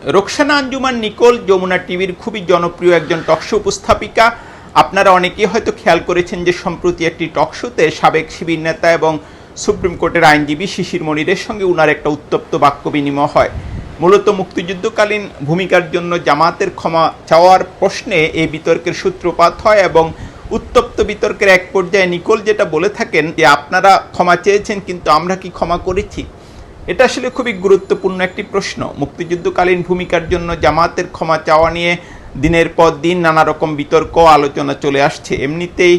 Roksana Anjuman Nicole Jamuna টিভির খুবই জনপ্রিয় একজন টকশো উপস্থাপিকা। আপনারা অনেকেই হয়তো খেয়াল করেছেন যে সম্প্রতি একটি টকশোতে সাবেক শিবির নেতা এবং সুপ্রিম কোর্টের আইনজীবী শিশির মনিরের সঙ্গে উনার একটা উত্তপ্ত বাক্য বিনিময় হয়। মূলত মুক্তিযুদ্ধকালীন ভূমিকার জন্য জামাতের ক্ষমা চাওয়ার প্রশ্নে এই বিতর্কের সূত্রপাত হয় এবং উত্তপ্ত বিতর্কের এক পর্যায়ে নিকোল যেটা বলে থাকেন যে আপনারা ক্ষমা চেয়েছেন কিন্তু আমরা কি ক্ষমা করেছি। এটা আসলে খুবই গুরুত্বপূর্ণ একটি প্রশ্ন। মুক্তিযুদ্ধকালীন ভূমিকার জন্য জামাতের ক্ষমা চাওয়া নিয়ে দিনের পর দিন নানা রকম বিতর্ক আলোচনা চলে আসছে। এমনিতেই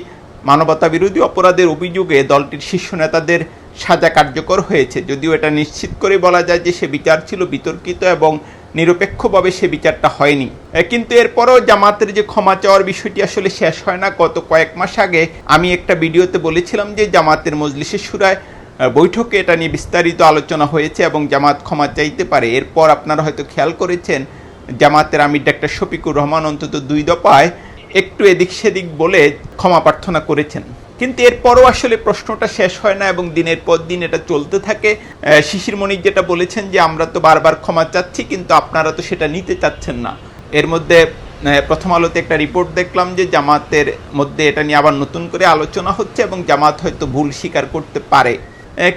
মানবতা বিরোধী অপরাধের অভিযোগে দলটির শীর্ষ নেতাদের সাজা কার্যকর হয়েছে, যদিও এটা নিশ্চিত করে বলা যায় যে সে বিচার ছিল বিতর্কিত এবং নিরপেক্ষভাবে সে বিচারটা হয়নি। কিন্তু এরপরও জামাতের যে ক্ষমা চাওয়ার বিষয়টি আসলে শেষ হয় না। গত কয়েক মাস আগে আমি একটা ভিডিওতে বলেছিলাম যে জামাতের মজলিসে শুরায় বৈঠকে এটা নিয়ে বিস্তারিত আলোচনা হয়েছে এবং জামাত ক্ষমা চাইতে পারে। এরপর আপনারা হয়তো খেয়াল করেছেন জামাতের আমির ডাক্তার শফিকুর রহমান অন্তত 2 দফায় একটু এদিক সেদিক বলে ক্ষমা প্রার্থনা করেছেন। কিন্তু এরপরও আসলে প্রশ্নটা শেষ হয় না এবং দিনের পর দিন এটা চলতে থাকে। শিশির মনির যেটা বলেছেন যে আমরা তো বারবার ক্ষমা চাচ্ছি কিন্তু আপনারা তো সেটা নিতে চাচ্ছেন না। এর মধ্যে প্রথম আলোতে একটা রিপোর্ট দেখলাম যে জামাতের মধ্যে এটা নিয়ে আবার নতুন করে আলোচনা হচ্ছে এবং জামাত হয়তো ভুল স্বীকার করতে পারে।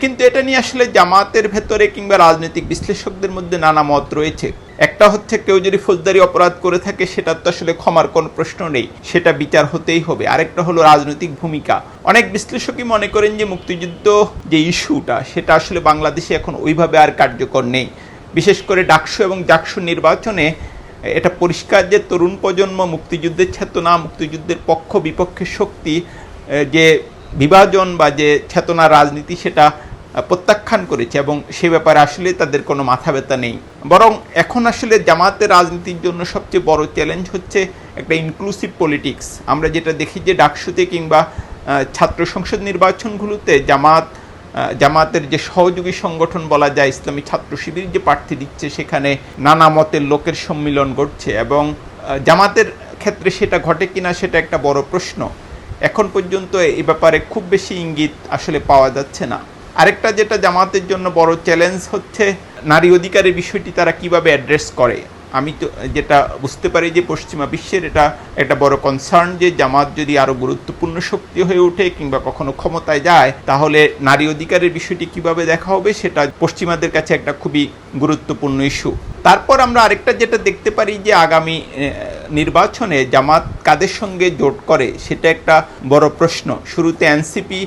কিন্তু এটা নিয়ে আসলে জামাতের ভেতরে কিংবা রাজনৈতিক বিশ্লেষকদের মধ্যে নানা মত রয়েছে। একটা হচ্ছে কেউ যদি ফৌজদারি অপরাধ করে থাকে সেটা তো আসলে ক্ষমার কোনো প্রশ্ন নেই, সেটা বিচার হতেই হবে। আরেকটা হলো রাজনৈতিক ভূমিকা। অনেক বিশ্লেষকই মনে করেন যে মুক্তিযুদ্ধ যে ইস্যুটা সেটা আসলে বাংলাদেশে এখন ওইভাবে আর কার্যকর নেই। বিশেষ করে ডাকসু এবং জাকসু নির্বাচনে এটা পরিষ্কার যে তরুণ প্রজন্ম মুক্তিযুদ্ধের চেতনা, মুক্তিযুদ্ধের পক্ষ বিপক্ষের শক্তি যে বিভাজন বা যে চেতনা রাজনীতি সেটা প্রত্যাখ্যান করেছে এবং সে ব্যাপারে আসলে তাদের কোনো মাথা ব্যথা নেই। বরং এখন আসলে জামাতের রাজনীতির জন্য সবচেয়ে বড় চ্যালেঞ্জ হচ্ছে একটা ইনক্লুসিভ পলিটিক্স। আমরা যেটা দেখি যে ডাকসুতে কিংবা ছাত্র সংসদ নির্বাচনগুলোতে জামাতের যে সহযোগী সংগঠন বলা যায় ইসলামী ছাত্র শিবির যে প্রার্থী দিচ্ছে সেখানে নানা মতের লোকের সম্মিলন ঘটছে এবং জামাতের ক্ষেত্রে সেটা ঘটে কিনা সেটা একটা বড় প্রশ্ন। এখন পর্যন্ত এই ব্যাপারে খুব বেশি ইঙ্গিত আসলে পাওয়া যাচ্ছে না। আরেকটা যেটা জামাতের জন্য বড় চ্যালেঞ্জ হচ্ছে নারী অধিকারের বিষয়টি তারা কিভাবে অ্যাড্রেস করে। আমি তো যেটা বুঝতে পারি যে পশ্চিমা বিশ্বের এটা একটা বড় কনসার্ন যে জামাত যদি আরও গুরুত্বপূর্ণ শক্তি হয়ে ওঠে কিংবা কখনো ক্ষমতায় যায় তাহলে নারী অধিকারের বিষয়টি কিভাবে দেখা হবে সেটা পশ্চিমাদের কাছে একটা খুবই গুরুত্বপূর্ণ ইস্যু। তারপর আমরা আরেকটা যেটা দেখতে পারি যে আগামী নির্বাচনে জামাত কাদের সঙ্গে জোট করে সেটা একটা বড় প্রশ্ন। শুরুতে এনসিপি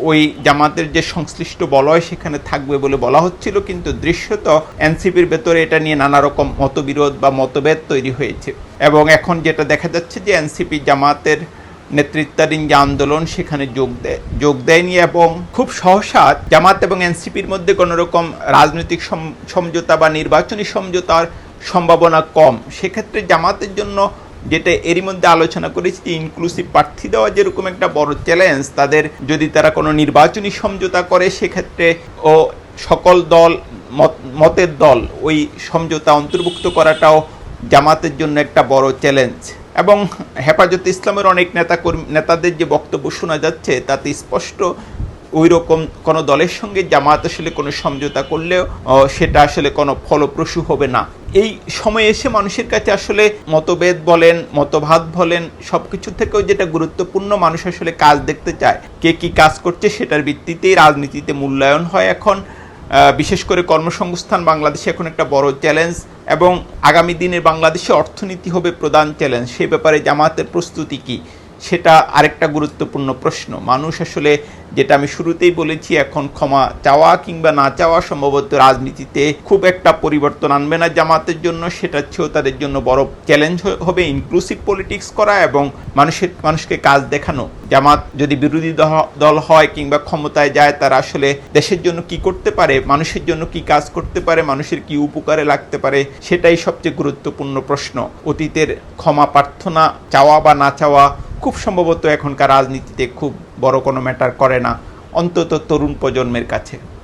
ওই জামাতের যে সংশ্লিষ্ট বলয় সেখানে থাকবে বলে বলা হচ্ছিল, কিন্তু দৃশ্যত এনসিপির ভেতরে এটা নিয়ে নানা রকম মতবিরোধ বা মতভেদ তৈরি হয়েছে এবং এখন যেটা দেখা যাচ্ছে যে এনসিপি জামাতের নেতৃত্বাধীন যে আন্দোলন সেখানে যোগ দেয়নি এবং খুব সহসা জামাত এবং এনসিপির মধ্যে কোনো রকম রাজনৈতিক সমঝোতা বা নির্বাচনী সমঝোতার সম্ভাবনা কম। সেক্ষেত্রে জামাতের জন্য যেটা এরই মধ্যে আলোচনা করেছি যে ইনক্লুসিভ প্রার্থী দেওয়া যেরকম একটা বড় চ্যালেঞ্জ, তাদের যদি তারা কোনো নির্বাচনী সমঝোতা করে সেক্ষেত্রে ও সকল দল মতের দল ওই সমঝোতা অন্তর্ভুক্ত করাটাও জামাতের জন্য একটা বড় চ্যালেঞ্জ। এবং হেফাজতে ইসলামের অনেক নেতাদের যে বক্তব্য শোনা যাচ্ছে তাতে স্পষ্ট ওই রকম কোনো দলের সঙ্গে জামাত আসলে কোনো সমঝোতা করলেও সেটা আসলে কোনো ফলপ্রসূ হবে না। এই সময় এসে মানুষের কাছে আসলে মতভেদ বলেন, মতভাদ বলেন, সব কিছু থেকেও যেটা গুরুত্বপূর্ণ মানুষ আসলে কাজ দেখতে চায়। কে কী কাজ করছে সেটার ভিত্তিতেই রাজনীতিতে মূল্যায়ন হয়। এখন বিশেষ করে কর্মসংস্থান বাংলাদেশে এখন একটা বড় চ্যালেঞ্জ এবং আগামী দিনে বাংলাদেশে অর্থনীতি হবে প্রধান চ্যালেঞ্জ। সে ব্যাপারে জামাতের প্রস্তুতি কী সেটা আরেকটা গুরুত্বপূর্ণ প্রশ্ন। মানুষ আসলে যেটা আমি শুরুতেই বলেছি এখন ক্ষমা চাওয়া কিংবা না চাওয়া সম্ভবত রাজনীতিতে খুব একটা পরিবর্তন আনবে না জামাতের জন্য। সেটা চেয়েও তাদের জন্য বড় চ্যালেঞ্জ হবে ইনক্লুসিভ পলিটিক্স করা এবং মানুষকে কাজ দেখানো। জামাত যদি বিরোধী দল হয় কিংবা ক্ষমতায় যায় তারা আসলে দেশের জন্য কি করতে পারে, মানুষের জন্য কি কাজ করতে পারে, মানুষের কি উপকারে লাগতে পারে সেটাই সবচেয়ে গুরুত্বপূর্ণ প্রশ্ন। অতীতের ক্ষমা প্রার্থনা চাওয়া বা না চাওয়া খুব সম্ভবত এখনকার রাজনীতিতে খুব বড় কোনো ম্যাটার করে না, অন্তত তরুণ প্রজন্মের কাছে।